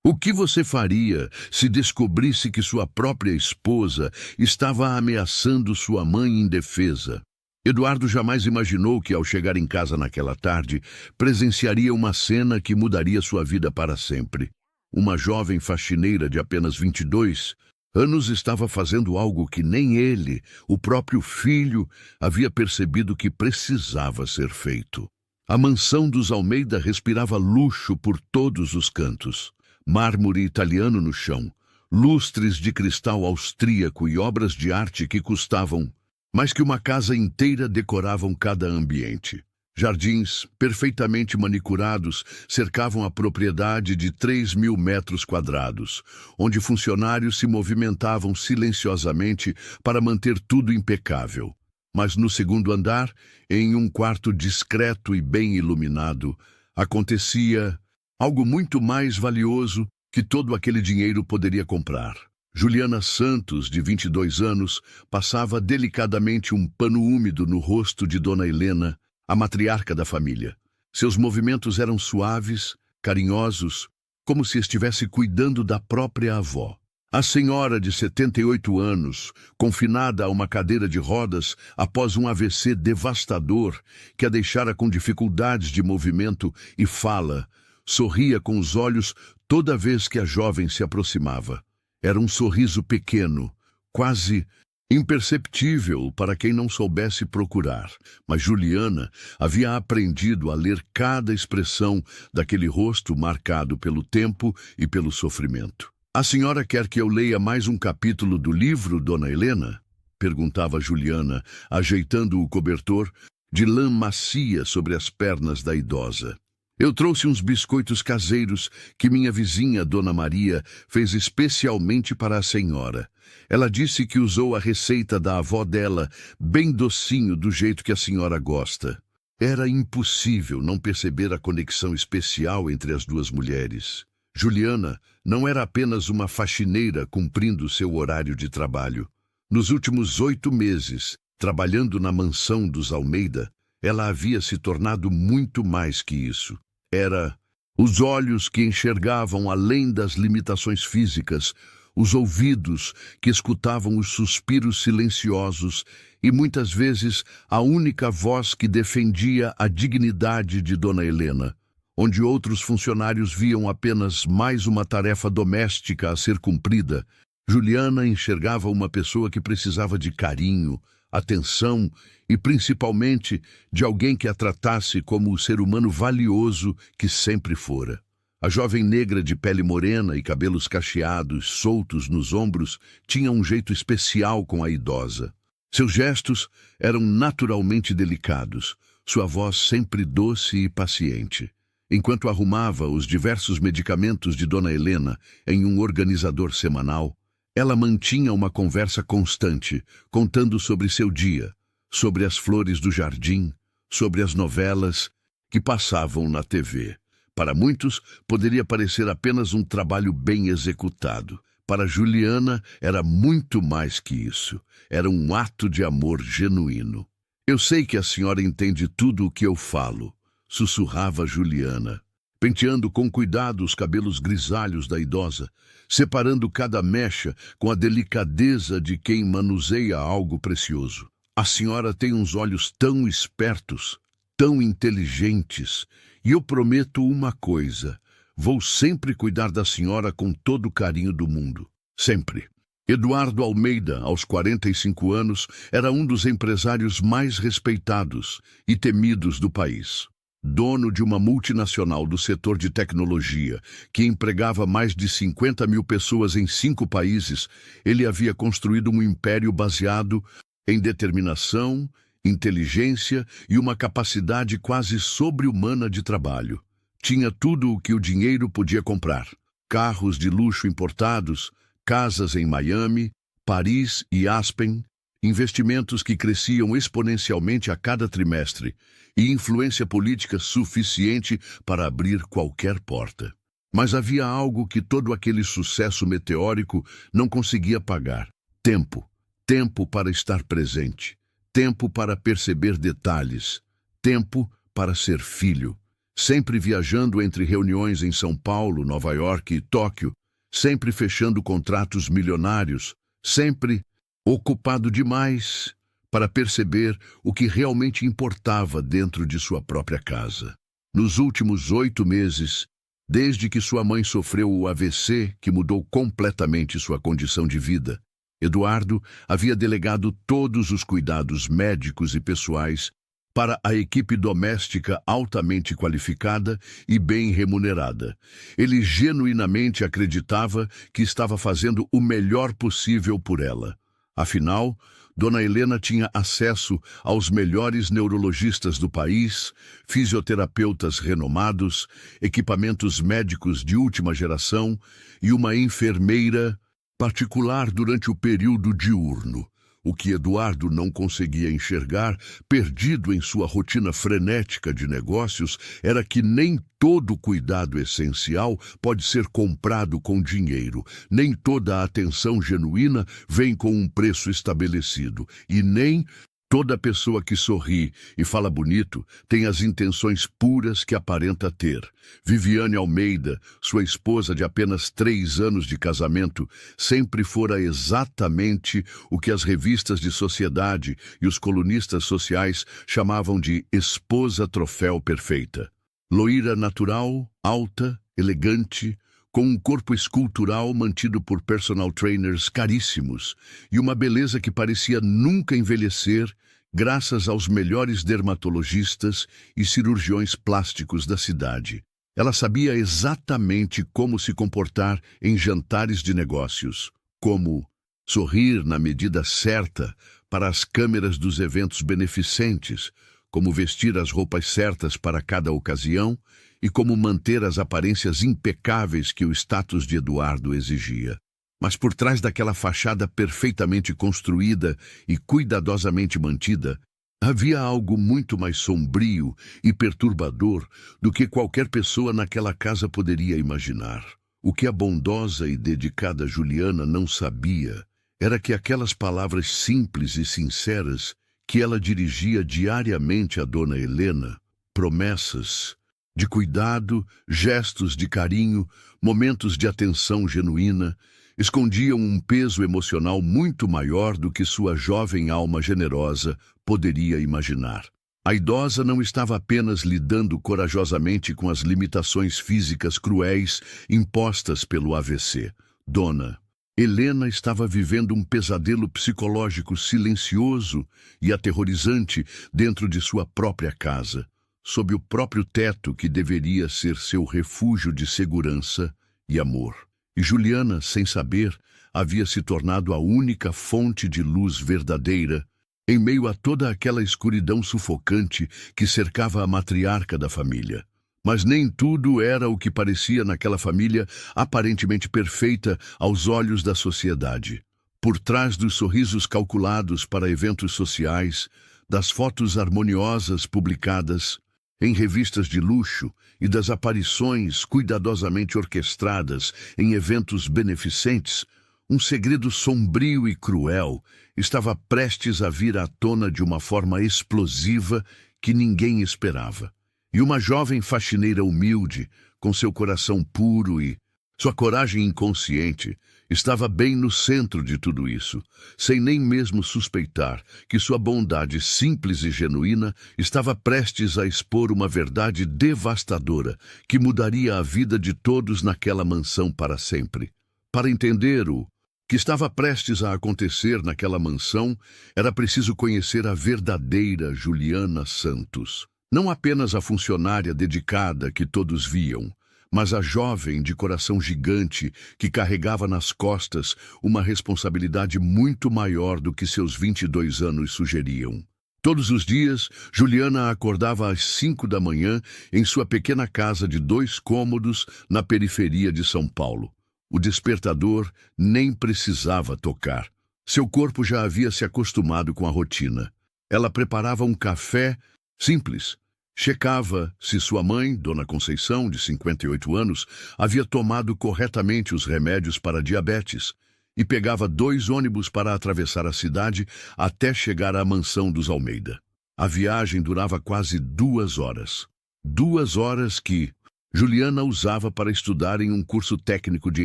O que você faria se descobrisse que sua própria esposa estava ameaçando sua mãe indefesa? Eduardo jamais imaginou que, ao chegar em casa naquela tarde, presenciaria uma cena que mudaria sua vida para sempre. Uma jovem faxineira de apenas 22 anos estava fazendo algo que nem ele, o próprio filho, havia percebido que precisava ser feito. A mansão dos Almeida respirava luxo por todos os cantos. Mármore italiano no chão, lustres de cristal austríaco e obras de arte que custavam mais que uma casa inteira decoravam cada ambiente. Jardins, perfeitamente manicurados, cercavam a propriedade de 3.000 metros quadrados, onde funcionários se movimentavam silenciosamente para manter tudo impecável. Mas no segundo andar, em um quarto discreto e bem iluminado, acontecia algo muito mais valioso que todo aquele dinheiro poderia comprar. Juliana Santos, de 22 anos, passava delicadamente um pano úmido no rosto de Dona Helena, a matriarca da família. Seus movimentos eram suaves, carinhosos, como se estivesse cuidando da própria avó. A senhora de 78 anos, confinada a uma cadeira de rodas após um AVC devastador que a deixara com dificuldades de movimento e fala, sorria com os olhos toda vez que a jovem se aproximava. Era um sorriso pequeno, quase imperceptível para quem não soubesse procurar, mas Juliana havia aprendido a ler cada expressão daquele rosto marcado pelo tempo e pelo sofrimento. "A senhora quer que eu leia mais um capítulo do livro, Dona Helena?" perguntava Juliana, ajeitando o cobertor de lã macia sobre as pernas da idosa. "Eu trouxe uns biscoitos caseiros que minha vizinha, Dona Maria, fez especialmente para a senhora. Ela disse que usou a receita da avó dela, bem docinho, do jeito que a senhora gosta." Era impossível não perceber a conexão especial entre as duas mulheres. Juliana não era apenas uma faxineira cumprindo seu horário de trabalho. Nos últimos 8 meses, trabalhando na mansão dos Almeida, ela havia se tornado muito mais que isso. Era os olhos que enxergavam além das limitações físicas, os ouvidos que escutavam os suspiros silenciosos e, muitas vezes, a única voz que defendia a dignidade de Dona Helena, onde outros funcionários viam apenas mais uma tarefa doméstica a ser cumprida. Juliana enxergava uma pessoa que precisava de carinho, atenção e, principalmente, de alguém que a tratasse como o ser humano valioso que sempre fora. A jovem negra de pele morena e cabelos cacheados, soltos nos ombros, tinha um jeito especial com a idosa. Seus gestos eram naturalmente delicados, sua voz sempre doce e paciente. Enquanto arrumava os diversos medicamentos de Dona Helena em um organizador semanal, ela mantinha uma conversa constante, contando sobre seu dia, sobre as flores do jardim, sobre as novelas que passavam na TV. Para muitos, poderia parecer apenas um trabalho bem executado. Para Juliana, era muito mais que isso. Era um ato de amor genuíno. "Eu sei que a senhora entende tudo o que eu falo", sussurrava Juliana, penteando com cuidado os cabelos grisalhos da idosa, separando cada mecha com a delicadeza de quem manuseia algo precioso. "A senhora tem uns olhos tão espertos, tão inteligentes, e eu prometo uma coisa: vou sempre cuidar da senhora com todo o carinho do mundo. Sempre." Eduardo Almeida, aos 45 anos, era um dos empresários mais respeitados e temidos do país. Dono de uma multinacional do setor de tecnologia, que empregava mais de 50.000 pessoas em 5 países, ele havia construído um império baseado em determinação, inteligência e uma capacidade quase sobre-humana de trabalho. Tinha tudo o que o dinheiro podia comprar: carros de luxo importados, casas em Miami, Paris e Aspen, investimentos que cresciam exponencialmente a cada trimestre e influência política suficiente para abrir qualquer porta. Mas havia algo que todo aquele sucesso meteórico não conseguia pagar: tempo. Tempo para estar presente. Tempo para perceber detalhes. Tempo para ser filho. sempre viajando entre reuniões em São Paulo, Nova York e Tóquio, sempre fechando contratos milionários, sempre ocupado demais para perceber o que realmente importava dentro de sua própria casa. Nos últimos 8 meses, desde que sua mãe sofreu o AVC, que mudou completamente sua condição de vida, Eduardo havia delegado todos os cuidados médicos e pessoais para a equipe doméstica altamente qualificada e bem remunerada. Ele genuinamente acreditava que estava fazendo o melhor possível por ela. Afinal, Dona Helena tinha acesso aos melhores neurologistas do país, fisioterapeutas renomados, equipamentos médicos de última geração e uma enfermeira particular durante o período diurno. O que Eduardo não conseguia enxergar, perdido em sua rotina frenética de negócios, era que nem todo cuidado essencial pode ser comprado com dinheiro, nem toda a atenção genuína vem com um preço estabelecido, e nem toda pessoa que sorri e fala bonito tem as intenções puras que aparenta ter. Viviane Almeida, sua esposa de apenas 3 anos de casamento, sempre fora exatamente o que as revistas de sociedade e os colunistas sociais chamavam de esposa troféu perfeita. Loira natural, alta, elegante, com um corpo escultural mantido por personal trainers caríssimos e uma beleza que parecia nunca envelhecer, graças aos melhores dermatologistas e cirurgiões plásticos da cidade. Ela sabia exatamente como se comportar em jantares de negócios, como sorrir na medida certa para as câmeras dos eventos beneficentes, como vestir as roupas certas para cada ocasião e como manter as aparências impecáveis que o status de Eduardo exigia. Mas por trás daquela fachada perfeitamente construída e cuidadosamente mantida, havia algo muito mais sombrio e perturbador do que qualquer pessoa naquela casa poderia imaginar. O que a bondosa e dedicada Juliana não sabia era que aquelas palavras simples e sinceras que ela dirigia diariamente à Dona Helena, promessas de cuidado, gestos de carinho, momentos de atenção genuína, escondiam um peso emocional muito maior do que sua jovem alma generosa poderia imaginar. A idosa não estava apenas lidando corajosamente com as limitações físicas cruéis impostas pelo AVC. Dona Helena estava vivendo um pesadelo psicológico silencioso e aterrorizante dentro de sua própria casa, sob o próprio teto que deveria ser seu refúgio de segurança e amor. E Juliana, sem saber, havia se tornado a única fonte de luz verdadeira em meio a toda aquela escuridão sufocante que cercava a matriarca da família. Mas nem tudo era o que parecia naquela família aparentemente perfeita aos olhos da sociedade. Por trás dos sorrisos calculados para eventos sociais, das fotos harmoniosas publicadas em revistas de luxo e das aparições cuidadosamente orquestradas em eventos beneficentes, um segredo sombrio e cruel estava prestes a vir à tona de uma forma explosiva que ninguém esperava. E uma jovem faxineira humilde, com seu coração puro e sua coragem inconsciente, estava bem no centro de tudo isso, sem nem mesmo suspeitar que sua bondade simples e genuína estava prestes a expor uma verdade devastadora que mudaria a vida de todos naquela mansão para sempre. Para entender o que estava prestes a acontecer naquela mansão, era preciso conhecer a verdadeira Juliana Santos. Não apenas a funcionária dedicada que todos viam, mas a jovem de coração gigante que carregava nas costas uma responsabilidade muito maior do que seus 22 anos sugeriam. Todos os dias, Juliana acordava às 5 da manhã em sua pequena casa de 2 cômodos na periferia de São Paulo. O despertador nem precisava tocar. Seu corpo já havia se acostumado com a rotina. Ela preparava um café simples. Checava se sua mãe, Dona Conceição, de 58 anos, havia tomado corretamente os remédios para diabetes e pegava 2 ônibus para atravessar a cidade até chegar à mansão dos Almeida. A viagem durava quase 2 horas. 2 horas que Juliana usava para estudar em um curso técnico de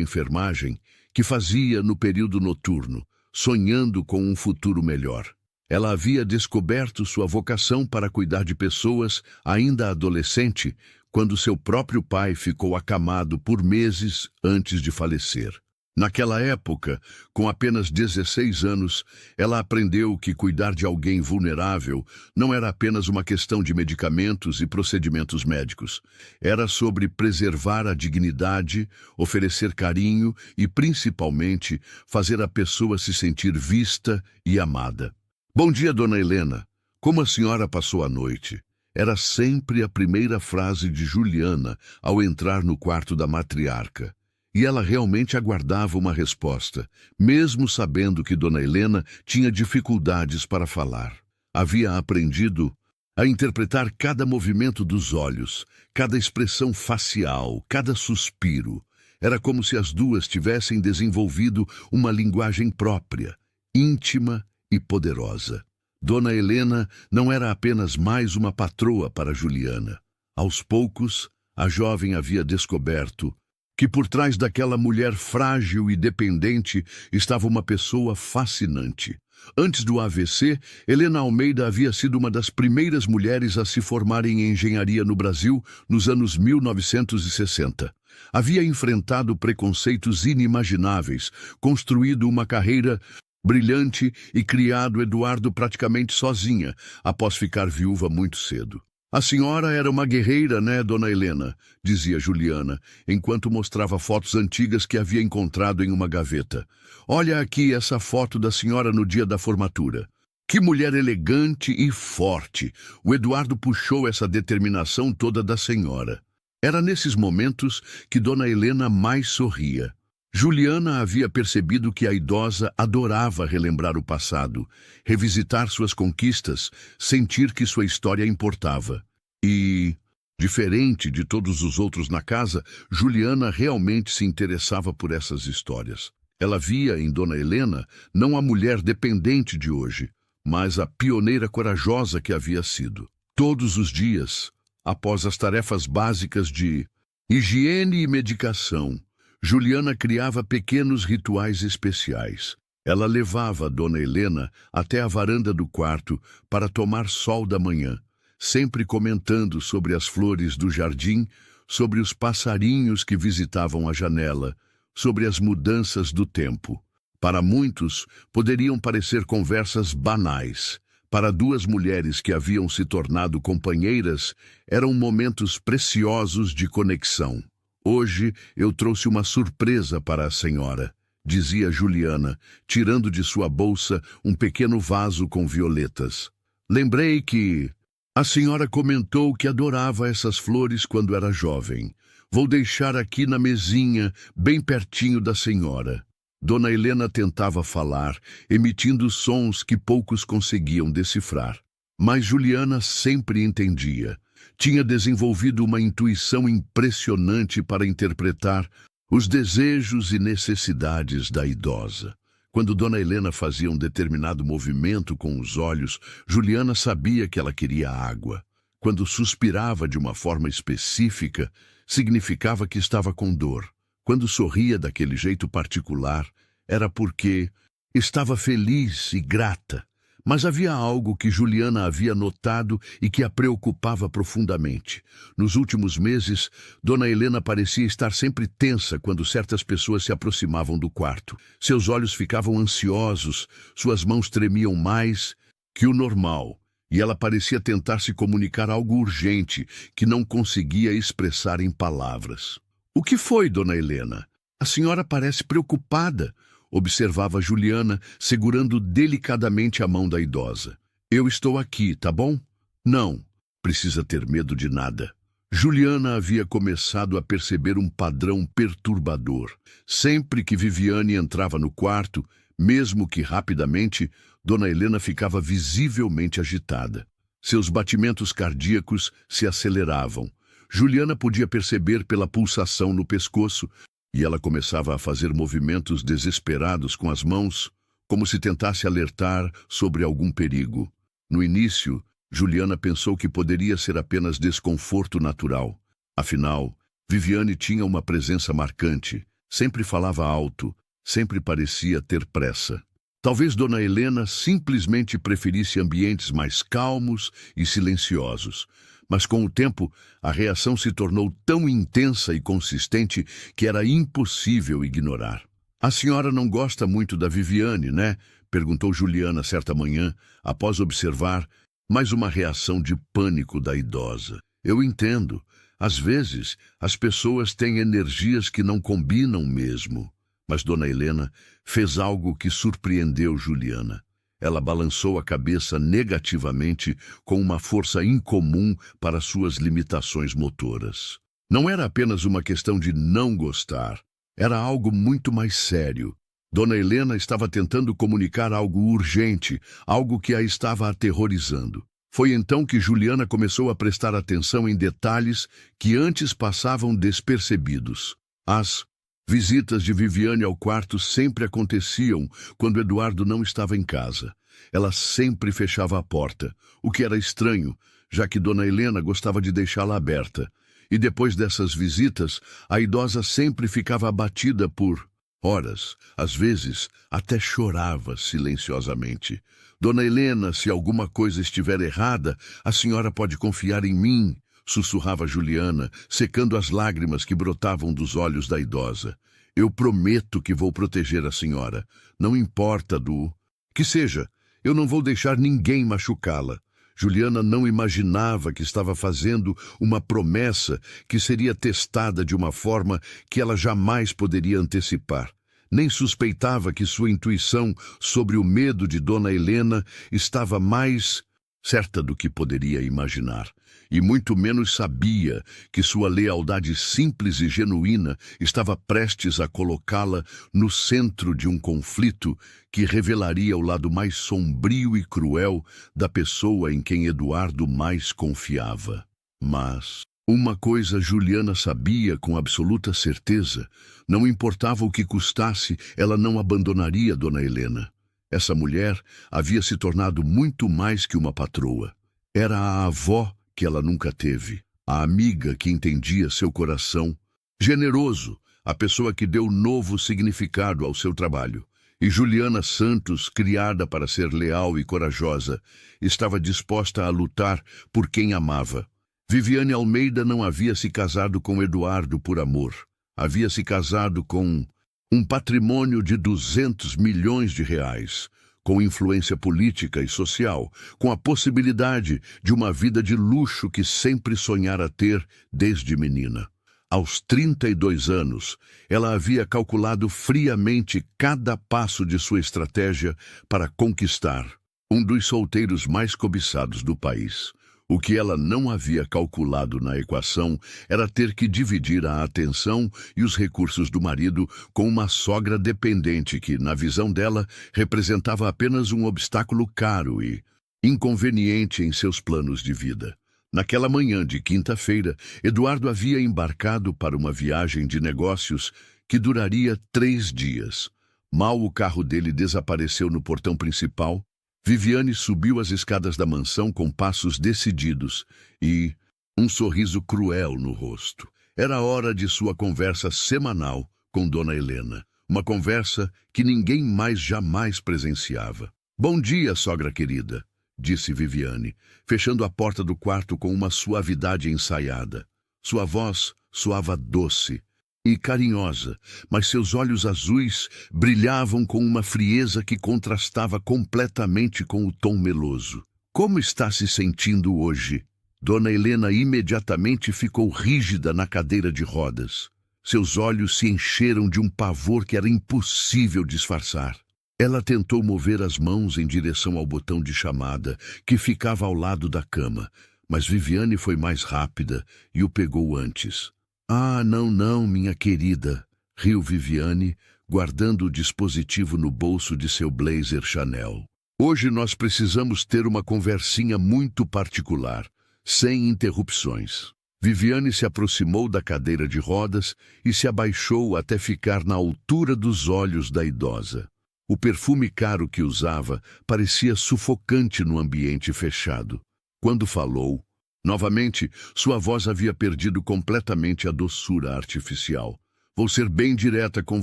enfermagem que fazia no período noturno, sonhando com um futuro melhor. Ela havia descoberto sua vocação para cuidar de pessoas ainda adolescente, quando seu próprio pai ficou acamado por meses antes de falecer. Naquela época, com apenas 16 anos, ela aprendeu que cuidar de alguém vulnerável não era apenas uma questão de medicamentos e procedimentos médicos. Era sobre preservar a dignidade, oferecer carinho e, principalmente, fazer a pessoa se sentir vista e amada. "Bom dia, dona Helena. Como a senhora passou a noite?" Era sempre a primeira frase de Juliana ao entrar no quarto da matriarca. E ela realmente aguardava uma resposta, mesmo sabendo que dona Helena tinha dificuldades para falar. Havia aprendido a interpretar cada movimento dos olhos, cada expressão facial, cada suspiro. Era como se as duas tivessem desenvolvido uma linguagem própria, íntima e poderosa. Dona Helena não era apenas mais uma patroa para Juliana. Aos poucos, a jovem havia descoberto que por trás daquela mulher frágil e dependente estava uma pessoa fascinante. Antes do AVC, Helena Almeida havia sido uma das primeiras mulheres a se formar em engenharia no Brasil nos anos 1960. Havia enfrentado preconceitos inimagináveis, construído uma carreira brilhante e criado Eduardo praticamente sozinha, após ficar viúva muito cedo. "A senhora era uma guerreira, né, dona Helena?", dizia Juliana, enquanto mostrava fotos antigas que havia encontrado em uma gaveta. "Olha aqui essa foto da senhora no dia da formatura. Que mulher elegante e forte!" O Eduardo puxou essa determinação toda da senhora. Era nesses momentos que dona Helena mais sorria. Juliana havia percebido que a idosa adorava relembrar o passado, revisitar suas conquistas, sentir que sua história importava. E, diferente de todos os outros na casa, Juliana realmente se interessava por essas histórias. Ela via em dona Helena não a mulher dependente de hoje, mas a pioneira corajosa que havia sido. Todos os dias, após as tarefas básicas de higiene e medicação, Juliana criava pequenos rituais especiais. Ela levava dona Helena até a varanda do quarto para tomar sol da manhã, sempre comentando sobre as flores do jardim, sobre os passarinhos que visitavam a janela, sobre as mudanças do tempo. Para muitos, poderiam parecer conversas banais. Para duas mulheres que haviam se tornado companheiras, eram momentos preciosos de conexão. "Hoje eu trouxe uma surpresa para a senhora", dizia Juliana, tirando de sua bolsa um pequeno vaso com violetas. "Lembrei que a senhora comentou que adorava essas flores quando era jovem. Vou deixar aqui na mesinha, bem pertinho da senhora." Dona Helena tentava falar, emitindo sons que poucos conseguiam decifrar. Mas Juliana sempre entendia. Tinha desenvolvido uma intuição impressionante para interpretar os desejos e necessidades da idosa. Quando dona Helena fazia um determinado movimento com os olhos, Juliana sabia que ela queria água. Quando suspirava de uma forma específica, significava que estava com dor. Quando sorria daquele jeito particular, era porque estava feliz e grata. Mas havia algo que Juliana havia notado e que a preocupava profundamente. Nos últimos meses, dona Helena parecia estar sempre tensa quando certas pessoas se aproximavam do quarto. Seus olhos ficavam ansiosos, suas mãos tremiam mais que o normal, e ela parecia tentar se comunicar algo urgente que não conseguia expressar em palavras. "O que foi, dona Helena? A senhora parece preocupada", observava Juliana, segurando delicadamente a mão da idosa. "Eu estou aqui, tá bom? Não precisa ter medo de nada." Juliana havia começado a perceber um padrão perturbador. Sempre que Viviane entrava no quarto, mesmo que rapidamente, dona Helena ficava visivelmente agitada. Seus batimentos cardíacos se aceleravam. Juliana podia perceber pela pulsação no pescoço, e ela começava a fazer movimentos desesperados com as mãos, como se tentasse alertar sobre algum perigo. No início, Juliana pensou que poderia ser apenas desconforto natural. Afinal, Viviane tinha uma presença marcante, sempre falava alto, sempre parecia ter pressa. Talvez Dona Helena simplesmente preferisse ambientes mais calmos e silenciosos. Mas com o tempo, a reação se tornou tão intensa e consistente que era impossível ignorar. "A senhora não gosta muito da Viviane, né?" perguntou Juliana certa manhã, após observar mais uma reação de pânico da idosa. "Eu entendo. Às vezes, as pessoas têm energias que não combinam mesmo." Mas Dona Helena fez algo que surpreendeu Juliana. Ela balançou a cabeça negativamente com uma força incomum para suas limitações motoras. Não era apenas uma questão de não gostar. Era algo muito mais sério. Dona Helena estava tentando comunicar algo urgente, algo que a estava aterrorizando. Foi então que Juliana começou a prestar atenção em detalhes que antes passavam despercebidos. As visitas de Viviane ao quarto sempre aconteciam quando Eduardo não estava em casa. Ela sempre fechava a porta, o que era estranho, já que Dona Helena gostava de deixá-la aberta. E depois dessas visitas, a idosa sempre ficava abatida por horas. Às vezes, até chorava silenciosamente. "Dona Helena, se alguma coisa estiver errada, a senhora pode confiar em mim", sussurrava Juliana, secando as lágrimas que brotavam dos olhos da idosa. "Eu prometo que vou proteger a senhora. Não importa do que seja, eu não vou deixar ninguém machucá-la." Juliana não imaginava que estava fazendo uma promessa que seria testada de uma forma que ela jamais poderia antecipar. Nem suspeitava que sua intuição sobre o medo de Dona Helena estava mais certa do que poderia imaginar. E muito menos sabia que sua lealdade simples e genuína estava prestes a colocá-la no centro de um conflito que revelaria o lado mais sombrio e cruel da pessoa em quem Eduardo mais confiava. Mas uma coisa Juliana sabia com absoluta certeza: não importava o que custasse, ela não abandonaria Dona Helena. Essa mulher havia se tornado muito mais que uma patroa. Era a avó que ela nunca teve, a amiga que entendia seu coração, generoso, a pessoa que deu novo significado ao seu trabalho. E Juliana Santos, criada para ser leal e corajosa, estava disposta a lutar por quem amava. Viviane Almeida não havia se casado com Eduardo por amor. Havia se casado com um patrimônio de 200 milhões de reais, com influência política e social, com a possibilidade de uma vida de luxo que sempre sonhara ter desde menina. Aos 32 anos, ela havia calculado friamente cada passo de sua estratégia para conquistar um dos solteiros mais cobiçados do país. O que ela não havia calculado na equação era ter que dividir a atenção e os recursos do marido com uma sogra dependente que, na visão dela, representava apenas um obstáculo caro e inconveniente em seus planos de vida. Naquela manhã de quinta-feira, Eduardo havia embarcado para uma viagem de negócios que duraria 3 dias. Mal o carro dele desapareceu no portão principal, Viviane subiu as escadas da mansão com passos decididos e um sorriso cruel no rosto. Era hora de sua conversa semanal com Dona Helena, uma conversa que ninguém mais jamais presenciava. "Bom dia, sogra querida", disse Viviane, fechando a porta do quarto com uma suavidade ensaiada. Sua voz soava doce e carinhosa, mas seus olhos azuis brilhavam com uma frieza que contrastava completamente com o tom meloso. "Como está se sentindo hoje?" Dona Helena imediatamente ficou rígida na cadeira de rodas. Seus olhos se encheram de um pavor que era impossível disfarçar. Ela tentou mover as mãos em direção ao botão de chamada, que ficava ao lado da cama, mas Viviane foi mais rápida e o pegou antes. "Ah, não, minha querida", riu Viviane, guardando o dispositivo no bolso de seu blazer Chanel. "Hoje nós precisamos ter uma conversinha muito particular, sem interrupções." Viviane se aproximou da cadeira de rodas e se abaixou até ficar na altura dos olhos da idosa. O perfume caro que usava parecia sufocante no ambiente fechado. Quando falou, novamente, sua voz havia perdido completamente a doçura artificial. Vou ser bem direta com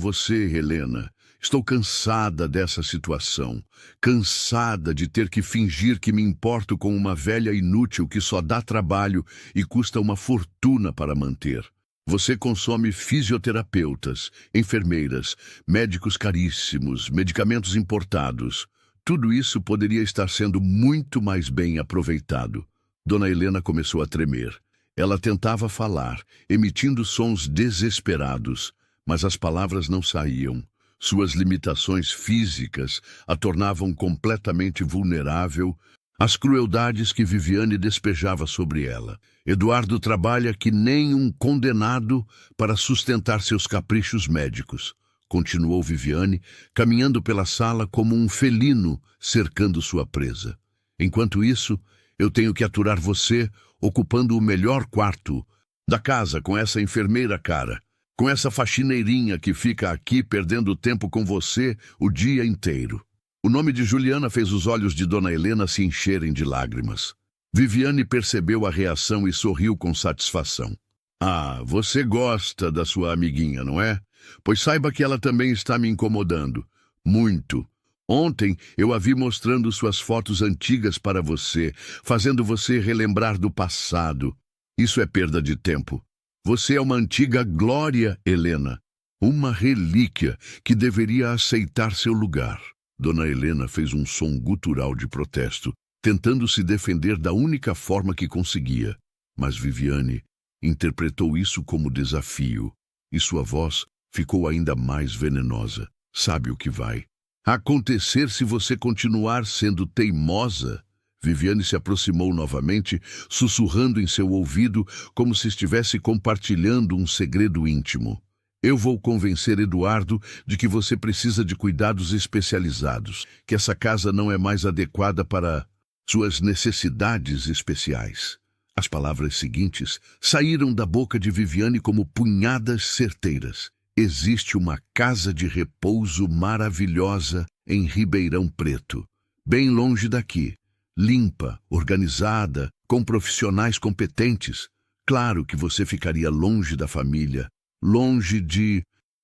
você, Helena. Estou cansada dessa situação. Cansada de ter que fingir que me importo com uma velha inútil que só dá trabalho e custa uma fortuna para manter. Você consome fisioterapeutas, enfermeiras, médicos caríssimos, medicamentos importados. Tudo isso poderia estar sendo muito mais bem aproveitado. Dona Helena começou a tremer. Ela tentava falar, emitindo sons desesperados, mas as palavras não saíam. Suas limitações físicas a tornavam completamente vulnerável às crueldades que Viviane despejava sobre ela. Eduardo trabalha que nem um condenado para sustentar seus caprichos médicos, continuou Viviane, caminhando pela sala como um felino cercando sua presa. Enquanto isso, eu tenho que aturar você ocupando o melhor quarto da casa com essa enfermeira cara, com essa faxineirinha que fica aqui perdendo tempo com você o dia inteiro. O nome de Juliana fez os olhos de Dona Helena se encherem de lágrimas. Viviane percebeu a reação e sorriu com satisfação. Ah, você gosta da sua amiguinha, não é? Pois saiba que ela também está me incomodando. Muito. Ontem eu a vi mostrando suas fotos antigas para você, fazendo você relembrar do passado. Isso é perda de tempo. Você é uma antiga glória, Helena. Uma relíquia que deveria aceitar seu lugar. Dona Helena fez um som gutural de protesto, tentando se defender da única forma que conseguia. Mas Viviane interpretou isso como desafio, e sua voz ficou ainda mais venenosa. Sabe o que vai acontecer se você continuar sendo teimosa? Viviane se aproximou novamente, sussurrando em seu ouvido como se estivesse compartilhando um segredo íntimo. Eu vou convencer Eduardo de que você precisa de cuidados especializados, que essa casa não é mais adequada para suas necessidades especiais. As palavras seguintes saíram da boca de Viviane como punhadas certeiras. Existe uma casa de repouso maravilhosa em Ribeirão Preto, bem longe daqui, limpa, organizada, com profissionais competentes. Claro que você ficaria longe da família, longe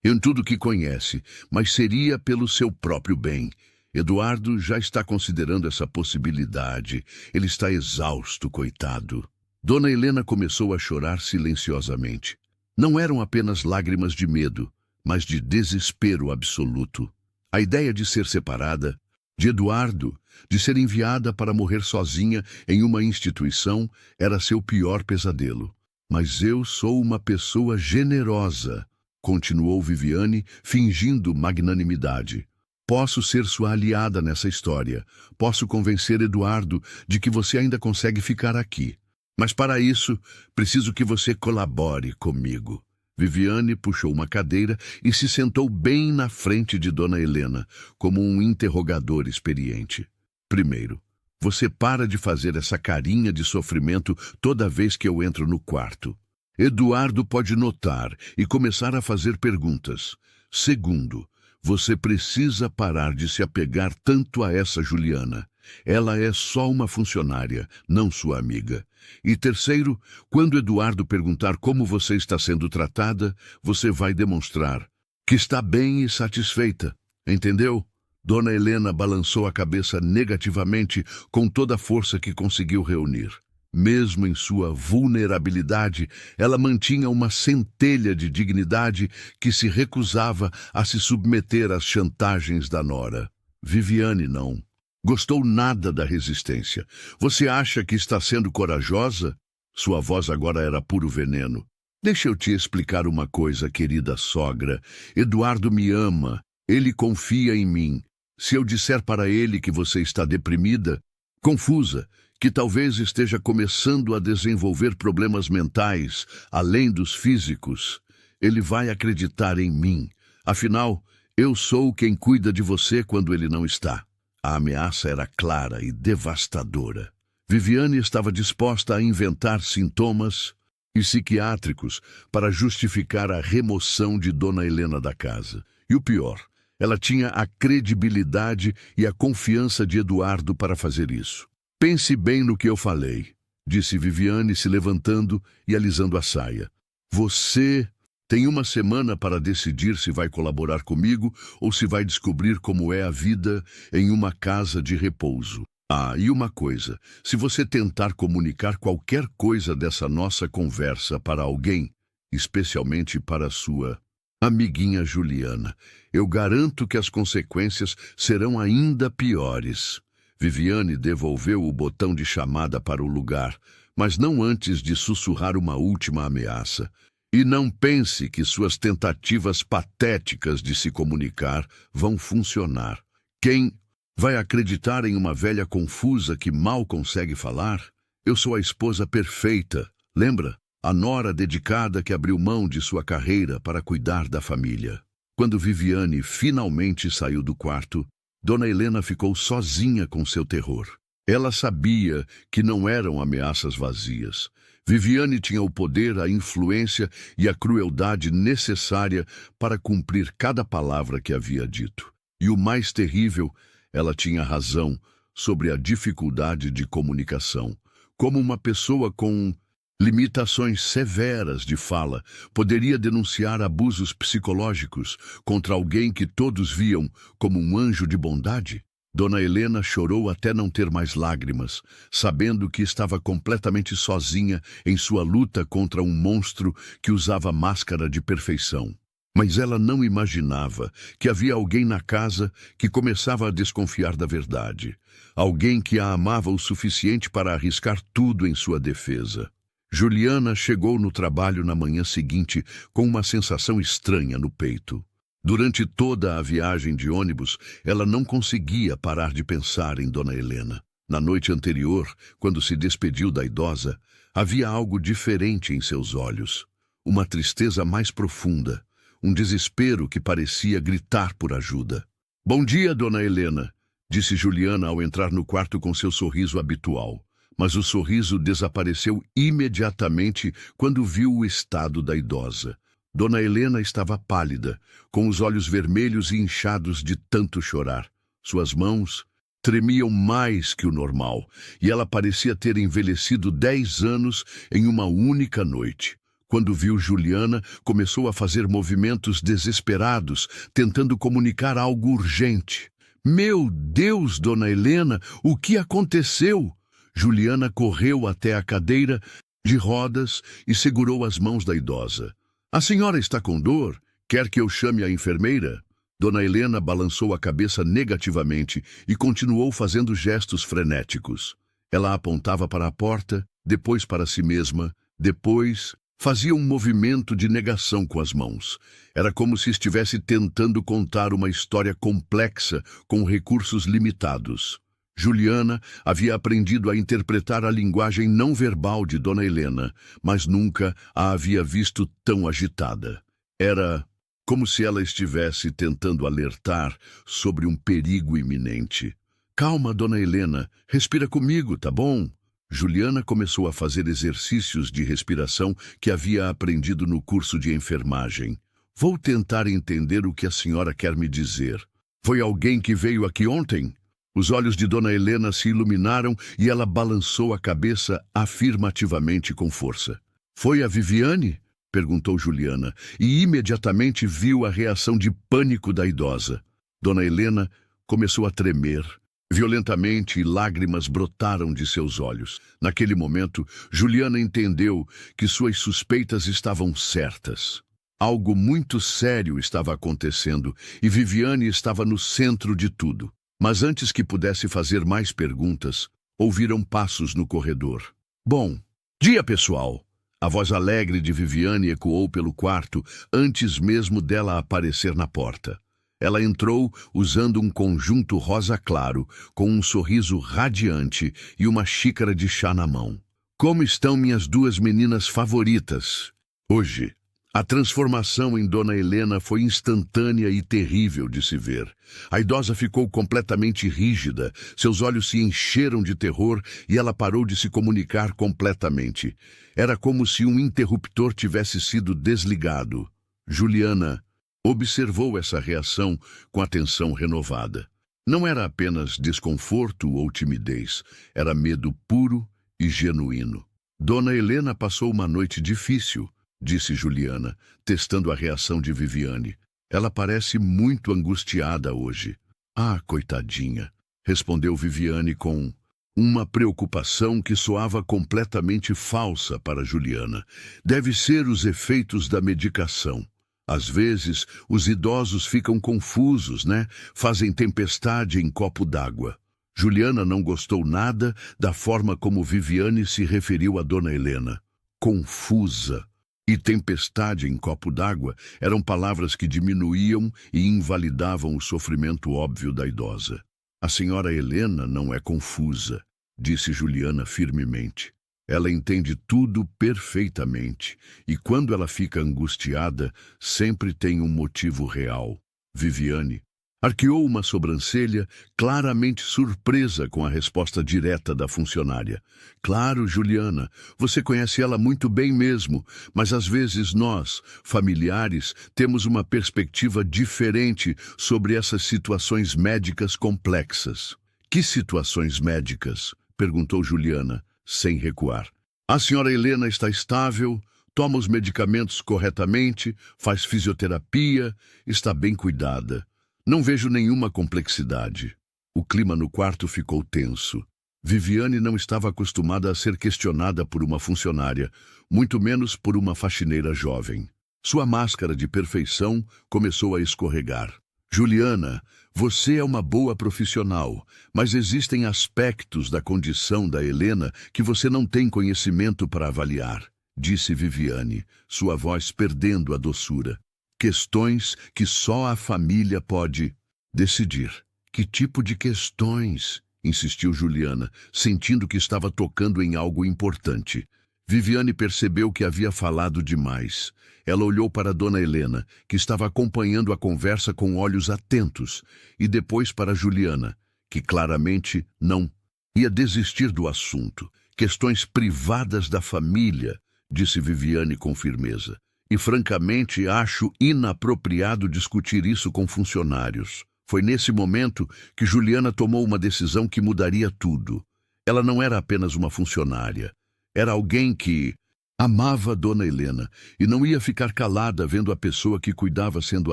em tudo que conhece, mas seria pelo seu próprio bem. Eduardo já está considerando essa possibilidade. Ele está exausto, coitado. Dona Helena começou a chorar silenciosamente. Não eram apenas lágrimas de medo, mas de desespero absoluto. A ideia de ser separada, de Eduardo, de ser enviada para morrer sozinha em uma instituição, era seu pior pesadelo. Mas eu sou uma pessoa generosa, continuou Viviane, fingindo magnanimidade. Posso ser sua aliada nessa história. Posso convencer Eduardo de que você ainda consegue ficar aqui. Mas para isso, preciso que você colabore comigo. Viviane puxou uma cadeira e se sentou bem na frente de Dona Helena, como um interrogador experiente. Primeiro, você para de fazer essa carinha de sofrimento toda vez que eu entro no quarto. Eduardo pode notar e começar a fazer perguntas. Segundo, você precisa parar de se apegar tanto a essa Juliana. Ela é só uma funcionária, não sua amiga. E terceiro, quando Eduardo perguntar como você está sendo tratada, você vai demonstrar que está bem e satisfeita. Entendeu? Dona Helena balançou a cabeça negativamente com toda a força que conseguiu reunir. Mesmo em sua vulnerabilidade, ela mantinha uma centelha de dignidade que se recusava a se submeter às chantagens da nora. Viviane não gostou nada da resistência. Você acha que está sendo corajosa? Sua voz agora era puro veneno. Deixa eu te explicar uma coisa, querida sogra. Eduardo me ama. Ele confia em mim. Se eu disser para ele que você está deprimida, confusa, que talvez esteja começando a desenvolver problemas mentais, além dos físicos, ele vai acreditar em mim. Afinal, eu sou quem cuida de você quando ele não está. A ameaça era clara e devastadora. Viviane estava disposta a inventar sintomas psiquiátricos para justificar a remoção de Dona Helena da casa. E o pior, ela tinha a credibilidade e a confiança de Eduardo para fazer isso. Pense bem no que eu falei, disse Viviane, se levantando e alisando a saia. Você tem uma semana para decidir se vai colaborar comigo ou se vai descobrir como é a vida em uma casa de repouso. Ah, e uma coisa, se você tentar comunicar qualquer coisa dessa nossa conversa para alguém, especialmente para sua amiguinha Juliana, eu garanto que as consequências serão ainda piores. Viviane devolveu o botão de chamada para o lugar, mas não antes de sussurrar uma última ameaça. E não pense que suas tentativas patéticas de se comunicar vão funcionar. Quem vai acreditar em uma velha confusa que mal consegue falar? Eu sou a esposa perfeita, lembra? A nora dedicada que abriu mão de sua carreira para cuidar da família. Quando Viviane finalmente saiu do quarto, Dona Helena ficou sozinha com seu terror. Ela sabia que não eram ameaças vazias. Viviane tinha o poder, a influência e a crueldade necessária para cumprir cada palavra que havia dito. E o mais terrível, ela tinha razão sobre a dificuldade de comunicação. Como uma pessoa com limitações severas de fala poderia denunciar abusos psicológicos contra alguém que todos viam como um anjo de bondade? Dona Helena chorou até não ter mais lágrimas, sabendo que estava completamente sozinha em sua luta contra um monstro que usava máscara de perfeição. Mas ela não imaginava que havia alguém na casa que começava a desconfiar da verdade. Alguém que a amava o suficiente para arriscar tudo em sua defesa. Juliana chegou no trabalho na manhã seguinte com uma sensação estranha no peito. Durante toda a viagem de ônibus, ela não conseguia parar de pensar em Dona Helena. Na noite anterior, quando se despediu da idosa, havia algo diferente em seus olhos. Uma tristeza mais profunda, um desespero que parecia gritar por ajuda. "Bom dia, Dona Helena", disse Juliana ao entrar no quarto com seu sorriso habitual. Mas o sorriso desapareceu imediatamente quando viu o estado da idosa. Dona Helena estava pálida, com os olhos vermelhos e inchados de tanto chorar. Suas mãos tremiam mais que o normal, e ela parecia ter envelhecido 10 anos em uma única noite. Quando viu Juliana, começou a fazer movimentos desesperados, tentando comunicar algo urgente. "Meu Deus, Dona Helena, o que aconteceu?" Juliana correu até a cadeira de rodas e segurou as mãos da idosa. "A senhora está com dor? Quer que eu chame a enfermeira?" Dona Helena balançou a cabeça negativamente e continuou fazendo gestos frenéticos. Ela apontava para a porta, depois para si mesma, depois fazia um movimento de negação com as mãos. Era como se estivesse tentando contar uma história complexa com recursos limitados. Juliana havia aprendido a interpretar a linguagem não verbal de Dona Helena, mas nunca a havia visto tão agitada. Era como se ela estivesse tentando alertar sobre um perigo iminente. "Calma, Dona Helena, respira comigo, tá bom?" Juliana começou a fazer exercícios de respiração que havia aprendido no curso de enfermagem. "Vou tentar entender o que a senhora quer me dizer. Foi alguém que veio aqui ontem?" Os olhos de Dona Helena se iluminaram e ela balançou a cabeça afirmativamente com força. "Foi a Viviane?" perguntou Juliana, e imediatamente viu a reação de pânico da idosa. Dona Helena começou a tremer violentamente e lágrimas brotaram de seus olhos. Naquele momento, Juliana entendeu que suas suspeitas estavam certas. Algo muito sério estava acontecendo e Viviane estava no centro de tudo. Mas antes que pudesse fazer mais perguntas, ouviram passos no corredor. "Bom dia, pessoal!" A voz alegre de Viviane ecoou pelo quarto antes mesmo dela aparecer na porta. Ela entrou usando um conjunto rosa claro, com um sorriso radiante e uma xícara de chá na mão. "Como estão minhas duas meninas favoritas hoje?" A transformação em Dona Helena foi instantânea e terrível de se ver. A idosa ficou completamente rígida, seus olhos se encheram de terror e ela parou de se comunicar completamente. Era como se um interruptor tivesse sido desligado. Juliana observou essa reação com atenção renovada. Não era apenas desconforto ou timidez, era medo puro e genuíno. Dona Helena passou uma noite difícil, disse Juliana, testando a reação de Viviane. Ela parece muito angustiada hoje. Ah, coitadinha, respondeu Viviane com uma preocupação que soava completamente falsa para Juliana. Deve ser os efeitos da medicação. Às vezes, os idosos ficam confusos, né? Fazem tempestade em copo d'água. Juliana não gostou nada da forma como Viviane se referiu a Dona Helena. Confusa e tempestade em copo d'água eram palavras que diminuíam e invalidavam o sofrimento óbvio da idosa. A senhora Helena não é confusa, disse Juliana firmemente. Ela entende tudo perfeitamente, e quando ela fica angustiada, sempre tem um motivo real. Viviane arqueou uma sobrancelha, claramente surpresa com a resposta direta da funcionária. Claro, Juliana, você conhece ela muito bem mesmo, mas às vezes nós, familiares, temos uma perspectiva diferente sobre essas situações médicas complexas. Que situações médicas? Perguntou Juliana, sem recuar. A senhora Helena está estável, toma os medicamentos corretamente, faz fisioterapia, está bem cuidada. Não vejo nenhuma complexidade. O clima no quarto ficou tenso. Viviane não estava acostumada a ser questionada por uma funcionária, muito menos por uma faxineira jovem. Sua máscara de perfeição começou a escorregar. Juliana, você é uma boa profissional, mas existem aspectos da condição da Helena que você não tem conhecimento para avaliar, disse Viviane, sua voz perdendo a doçura. Questões que só a família pode decidir. Que tipo de questões? Insistiu Juliana, sentindo que estava tocando em algo importante. Viviane percebeu que havia falado demais. Ela olhou para Dona Helena, que estava acompanhando a conversa com olhos atentos, e depois para Juliana, que claramente não ia desistir do assunto. Questões privadas da família, disse Viviane com firmeza. E, francamente, acho inapropriado discutir isso com funcionários. Foi nesse momento que Juliana tomou uma decisão que mudaria tudo. Ela não era apenas uma funcionária. Era alguém que amava Dona Helena e não ia ficar calada vendo a pessoa que cuidava sendo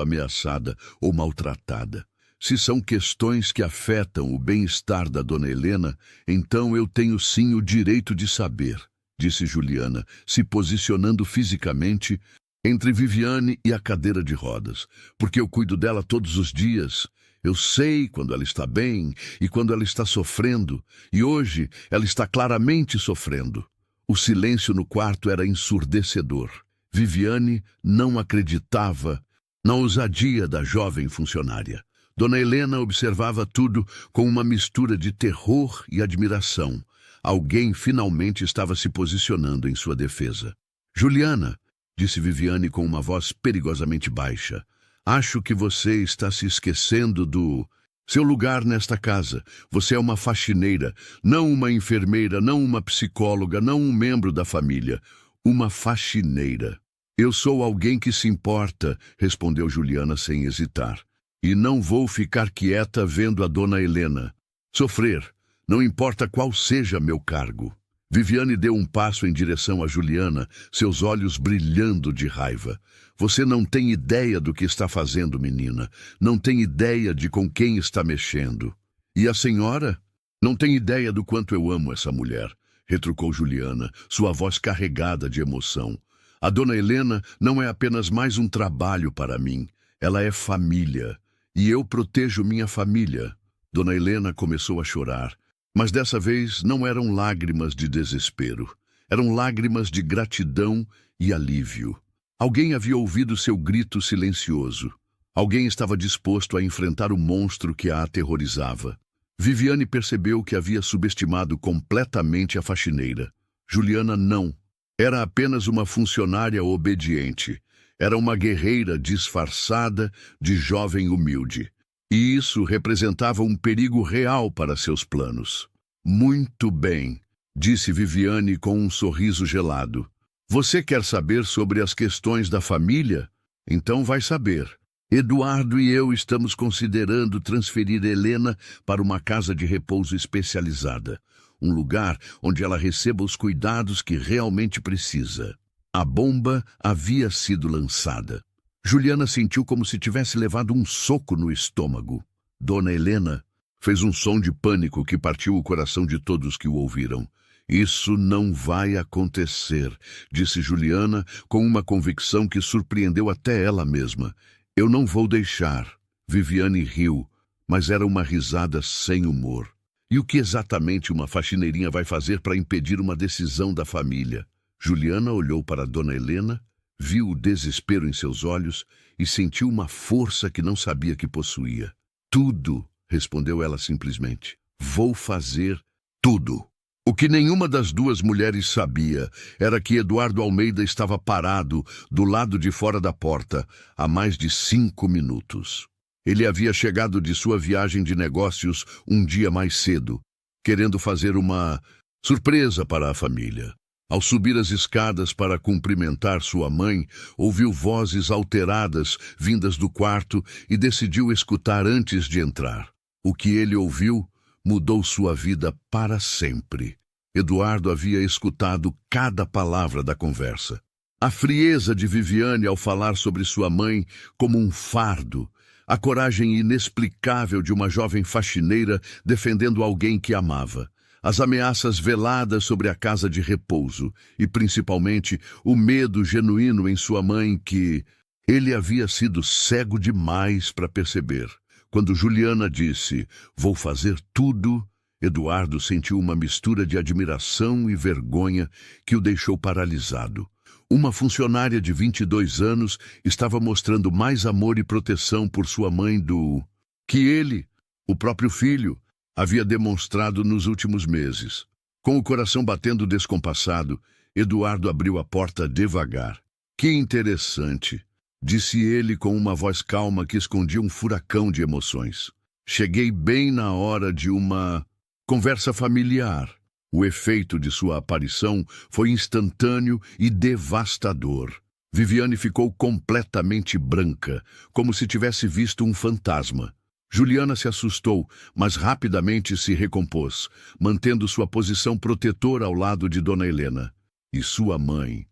ameaçada ou maltratada. Se são questões que afetam o bem-estar da Dona Helena, então eu tenho sim o direito de saber, disse Juliana, se posicionando fisicamente entre Viviane e a cadeira de rodas, porque eu cuido dela todos os dias. Eu sei quando ela está bem e quando ela está sofrendo, e hoje ela está claramente sofrendo. O silêncio no quarto era ensurdecedor. Viviane não acreditava na ousadia da jovem funcionária. Dona Helena observava tudo com uma mistura de terror e admiração. Alguém finalmente estava se posicionando em sua defesa. Juliana, disse Viviane com uma voz perigosamente baixa, acho que você está se esquecendo do seu lugar nesta casa. Você é uma faxineira, não uma enfermeira, não uma psicóloga, não um membro da família. Uma faxineira. Eu sou alguém que se importa, respondeu Juliana sem hesitar. E não vou ficar quieta vendo a Dona Helena sofrer, não importa qual seja meu cargo. Viviane deu um passo em direção a Juliana, seus olhos brilhando de raiva. Você não tem ideia do que está fazendo, menina. Não tem ideia de com quem está mexendo. E a senhora? Não tem ideia do quanto eu amo essa mulher, retrucou Juliana, sua voz carregada de emoção. A Dona Helena não é apenas mais um trabalho para mim. Ela é família. E eu protejo minha família. Dona Helena começou a chorar. Mas dessa vez não eram lágrimas de desespero. Eram lágrimas de gratidão e alívio. Alguém havia ouvido seu grito silencioso. Alguém estava disposto a enfrentar o monstro que a aterrorizava. Viviane percebeu que havia subestimado completamente a faxineira. Juliana não. Era apenas uma funcionária obediente. Era uma guerreira disfarçada de jovem humilde. E isso representava um perigo real para seus planos. Muito bem, disse Viviane com um sorriso gelado. Você quer saber sobre as questões da família? Então vai saber. Eduardo e eu estamos considerando transferir Helena para uma casa de repouso especializada, um lugar onde ela receba os cuidados que realmente precisa. A bomba havia sido lançada. Juliana sentiu como se tivesse levado um soco no estômago. Dona Helena fez um som de pânico que partiu o coração de todos que o ouviram. Isso não vai acontecer, disse Juliana com uma convicção que surpreendeu até ela mesma. Eu não vou deixar. Viviane riu, mas era uma risada sem humor. E o que exatamente uma faxineirinha vai fazer para impedir uma decisão da família? Juliana olhou para Dona Helena, viu o desespero em seus olhos e sentiu uma força que não sabia que possuía. Tudo, respondeu ela simplesmente. Vou fazer tudo. O que nenhuma das duas mulheres sabia era que Eduardo Almeida estava parado do lado de fora da porta há mais de 5 minutos. Ele havia chegado de sua viagem de negócios um dia mais cedo, querendo fazer uma surpresa para a família. Ao subir as escadas para cumprimentar sua mãe, ouviu vozes alteradas vindas do quarto e decidiu escutar antes de entrar. O que ele ouviu mudou sua vida para sempre. Eduardo havia escutado cada palavra da conversa. A frieza de Viviane ao falar sobre sua mãe como um fardo, a coragem inexplicável de uma jovem faxineira defendendo alguém que amava, as ameaças veladas sobre a casa de repouso e, principalmente, o medo genuíno em sua mãe que ele havia sido cego demais para perceber. Quando Juliana disse, vou fazer tudo, Eduardo sentiu uma mistura de admiração e vergonha que o deixou paralisado. Uma funcionária de 22 anos estava mostrando mais amor e proteção por sua mãe do que ele, o próprio filho, havia demonstrado nos últimos meses. Com o coração batendo descompassado, Eduardo abriu a porta devagar. Que interessante, disse ele com uma voz calma que escondia um furacão de emoções. Cheguei bem na hora de uma conversa familiar. O efeito de sua aparição foi instantâneo e devastador. Viviane ficou completamente branca, como se tivesse visto um fantasma. Juliana se assustou, mas rapidamente se recompôs, mantendo sua posição protetora ao lado de Dona Helena. E sua mãe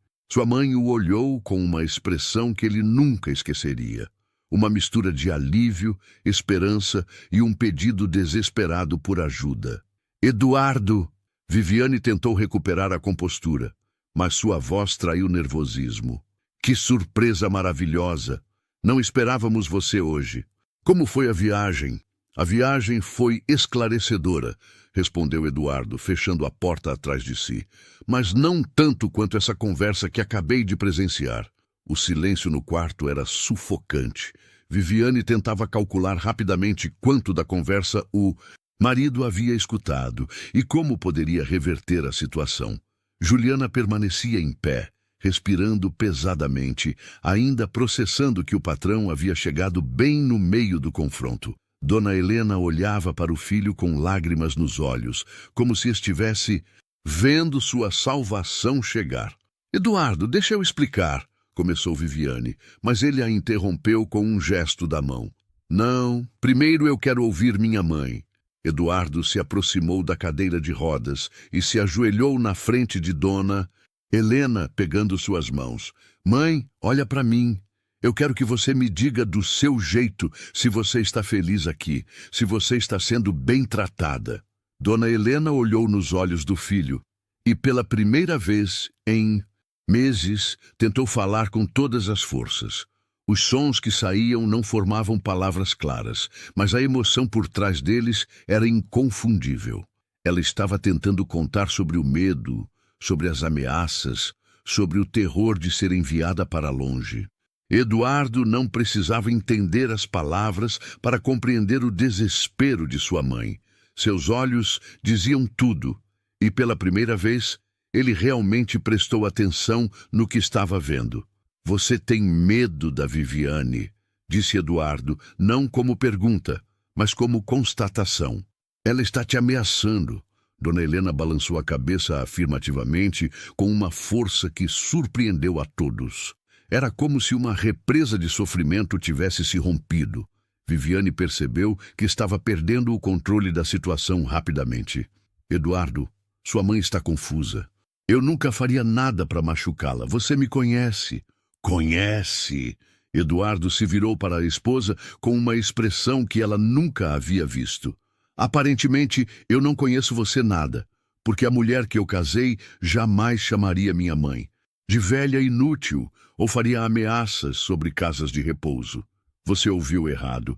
o olhou com uma expressão que ele nunca esqueceria. Uma mistura de alívio, esperança e um pedido desesperado por ajuda. Eduardo! Viviane tentou recuperar a compostura, mas sua voz traiu nervosismo. Que surpresa maravilhosa! Não esperávamos você hoje. Como foi a viagem? A viagem foi esclarecedora, respondeu Eduardo, fechando a porta atrás de si. Mas não tanto quanto essa conversa que acabei de presenciar. O silêncio no quarto era sufocante. Viviane tentava calcular rapidamente quanto da conversa o marido havia escutado e como poderia reverter a situação. Juliana permanecia em pé, respirando pesadamente, ainda processando que o patrão havia chegado bem no meio do confronto. Dona Helena olhava para o filho com lágrimas nos olhos, como se estivesse vendo sua salvação chegar. Eduardo, deixa eu explicar, começou Viviane, mas ele a interrompeu com um gesto da mão. Não, primeiro eu quero ouvir minha mãe. Eduardo se aproximou da cadeira de rodas e se ajoelhou na frente de Dona Helena, pegando suas mãos. Mãe, olha para mim. Eu quero que você me diga do seu jeito se você está feliz aqui, se você está sendo bem tratada. Dona Helena olhou nos olhos do filho e, pela primeira vez em meses, tentou falar com todas as forças. Os sons que saíam não formavam palavras claras, mas a emoção por trás deles era inconfundível. Ela estava tentando contar sobre o medo, sobre as ameaças, sobre o terror de ser enviada para longe. Eduardo não precisava entender as palavras para compreender o desespero de sua mãe. Seus olhos diziam tudo, e pela primeira vez, ele realmente prestou atenção no que estava vendo. Você tem medo da Viviane, disse Eduardo, não como pergunta, mas como constatação. Ela está te ameaçando. Dona Helena balançou a cabeça afirmativamente com uma força que surpreendeu a todos. Era como se uma represa de sofrimento tivesse se rompido. Viviane percebeu que estava perdendo o controle da situação rapidamente. Eduardo, sua mãe está confusa. Eu nunca faria nada para machucá-la. Você me conhece. Conhece? Eduardo se virou para a esposa com uma expressão que ela nunca havia visto. Aparentemente, eu não conheço você nada, porque a mulher que eu casei jamais chamaria minha mãe de velha inútil ou faria ameaças sobre casas de repouso. Você ouviu errado.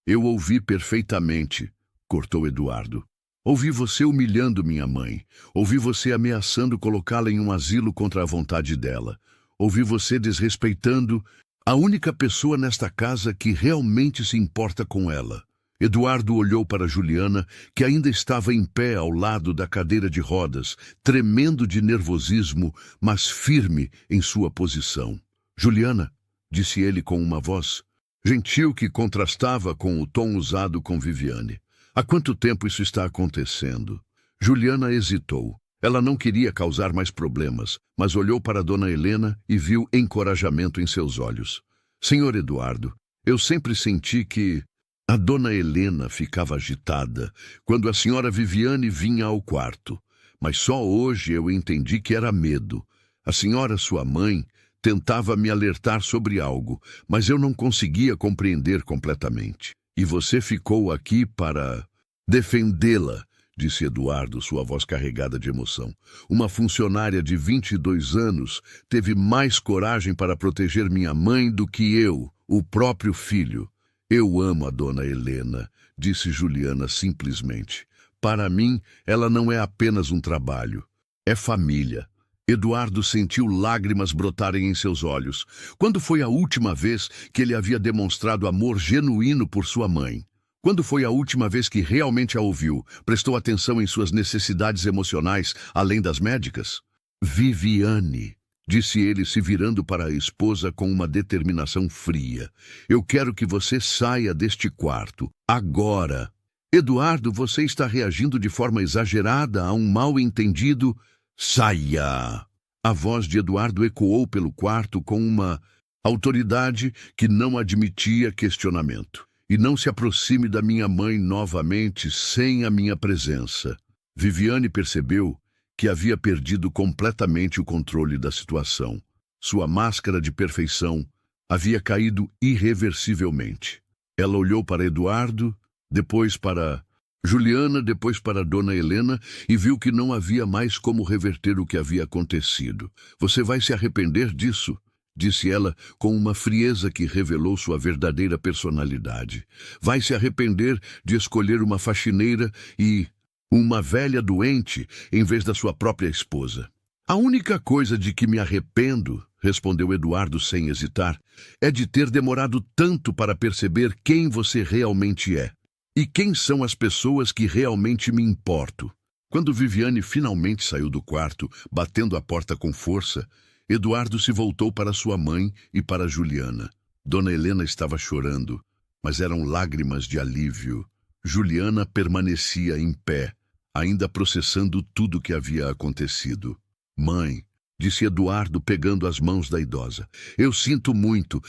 Eu ouvi perfeitamente, cortou Eduardo. Ouvi você humilhando minha mãe. Ouvi você ameaçando colocá-la em um asilo contra a vontade dela. Ouvi você desrespeitando a única pessoa nesta casa que realmente se importa com ela. Eduardo olhou para Juliana, que ainda estava em pé ao lado da cadeira de rodas, tremendo de nervosismo, mas firme em sua posição. Juliana, disse ele com uma voz gentil que contrastava com o tom usado com Viviane. Há quanto tempo isso está acontecendo? Juliana hesitou. Ela não queria causar mais problemas, mas olhou para Dona Helena e viu encorajamento em seus olhos. Senhor Eduardo, eu sempre senti que... A Dona Helena ficava agitada quando a senhora Viviane vinha ao quarto, mas só hoje eu entendi que era medo. A senhora, sua mãe, tentava me alertar sobre algo, mas eu não conseguia compreender completamente. E você ficou aqui para defendê-la, disse Eduardo, sua voz carregada de emoção. Uma funcionária de 22 anos teve mais coragem para proteger minha mãe do que eu, o próprio filho. Eu amo a Dona Helena, disse Juliana simplesmente. Para mim, ela não é apenas um trabalho, é família. Eduardo sentiu lágrimas brotarem em seus olhos. Quando foi a última vez que ele havia demonstrado amor genuíno por sua mãe? Quando foi a última vez que realmente a ouviu, prestou atenção em suas necessidades emocionais, além das médicas? Viviane, disse ele se virando para a esposa com uma determinação fria. Eu quero que você saia deste quarto, agora. Eduardo, você está reagindo de forma exagerada a um mal-entendido. Saia! A voz de Eduardo ecoou pelo quarto com uma autoridade que não admitia questionamento. E não se aproxime da minha mãe novamente sem a minha presença. Viviane percebeu que havia perdido completamente o controle da situação. Sua máscara de perfeição havia caído irreversivelmente. Ela olhou para Eduardo, depois para Juliana, depois para Dona Helena e viu que não havia mais como reverter o que havia acontecido. Você vai se arrepender disso, disse ela com uma frieza que revelou sua verdadeira personalidade. Vai se arrepender de escolher uma faxineira e uma velha doente em vez da sua própria esposa. A única coisa de que me arrependo, respondeu Eduardo sem hesitar, é de ter demorado tanto para perceber quem você realmente é. E quem são as pessoas que realmente me importo? Quando Viviane finalmente saiu do quarto, batendo a porta com força, Eduardo se voltou para sua mãe e para Juliana. Dona Helena estava chorando, mas eram lágrimas de alívio. Juliana permanecia em pé, ainda processando tudo o que havia acontecido. Mãe, disse Eduardo pegando as mãos da idosa. Eu sinto muito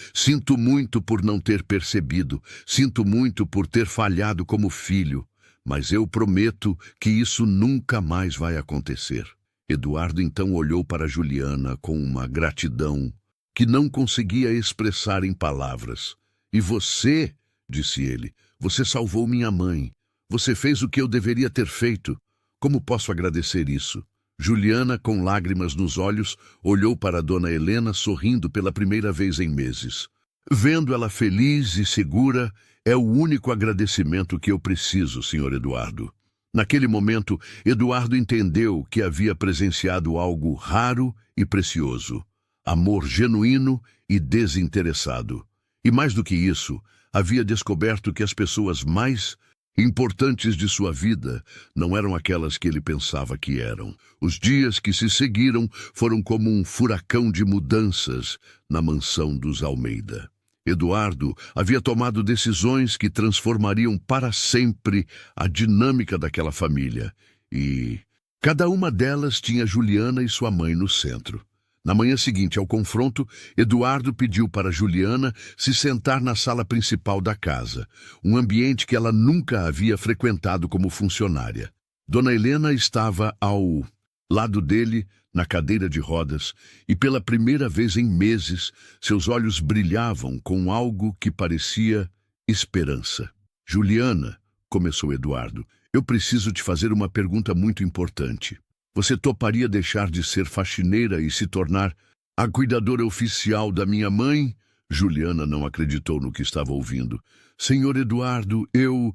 por não ter percebido, sinto muito por ter falhado como filho, mas eu prometo que isso nunca mais vai acontecer. Eduardo então olhou para Juliana com uma gratidão que não conseguia expressar em palavras. E você, disse ele, você salvou minha mãe. Você fez o que eu deveria ter feito. Como posso agradecer isso? Juliana, com lágrimas nos olhos, olhou para Dona Helena sorrindo pela primeira vez em meses. Vendo ela feliz e segura, é o único agradecimento que eu preciso, Sr. Eduardo. Naquele momento, Eduardo entendeu que havia presenciado algo raro e precioso. Amor genuíno e desinteressado. E mais do que isso, havia descoberto que as pessoas mais importantes de sua vida não eram aquelas que ele pensava que eram. Os dias que se seguiram foram como um furacão de mudanças na mansão dos Almeida. Eduardo havia tomado decisões que transformariam para sempre a dinâmica daquela família, e cada uma delas tinha Juliana e sua mãe no centro. Na manhã seguinte ao confronto, Eduardo pediu para Juliana se sentar na sala principal da casa, um ambiente que ela nunca havia frequentado como funcionária. Dona Helena estava ao lado dele, na cadeira de rodas, e pela primeira vez em meses, seus olhos brilhavam com algo que parecia esperança. Juliana, começou Eduardo, eu preciso te fazer uma pergunta muito importante. Você toparia deixar de ser faxineira e se tornar a cuidadora oficial da minha mãe? Juliana não acreditou no que estava ouvindo. Senhor Eduardo, eu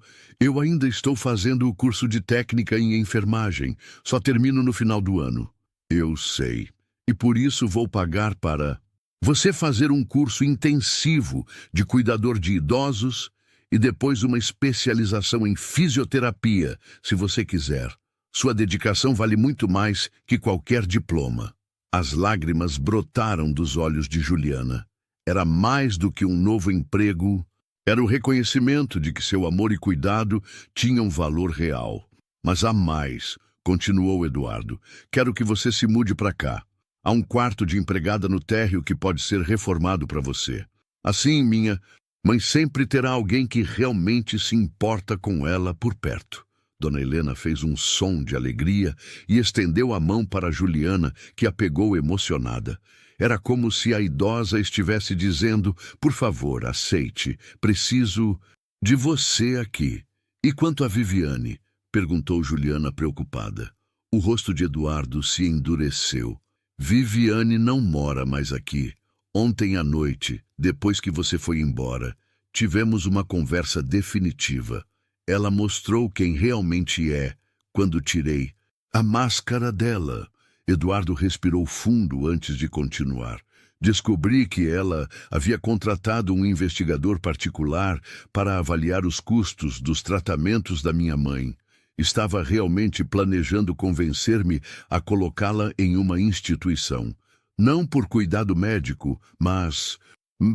ainda estou fazendo o curso de técnica em enfermagem. Só termino no final do ano. Eu sei. E por isso vou pagar para você fazer um curso intensivo de cuidador de idosos e depois uma especialização em fisioterapia, se você quiser. Sua dedicação vale muito mais que qualquer diploma. As lágrimas brotaram dos olhos de Juliana. Era mais do que um novo emprego, era o reconhecimento de que seu amor e cuidado tinham valor real. Mas há mais, continuou Eduardo. Quero que você se mude para cá. Há um quarto de empregada no térreo que pode ser reformado para você. Assim, minha mãe sempre terá alguém que realmente se importa com ela por perto. Dona Helena fez um som de alegria e estendeu a mão para Juliana, que a pegou emocionada. Era como se a idosa estivesse dizendo, por favor, aceite, preciso de você aqui. E quanto a Viviane? Perguntou Juliana preocupada. O rosto de Eduardo se endureceu. Viviane não mora mais aqui. Ontem à noite, depois que você foi embora, tivemos uma conversa definitiva. Ela mostrou quem realmente é quando tirei a máscara dela. Eduardo respirou fundo antes de continuar. Descobri que ela havia contratado um investigador particular para avaliar os custos dos tratamentos da minha mãe. Estava realmente planejando convencer-me a colocá-la em uma instituição. Não por cuidado médico, mas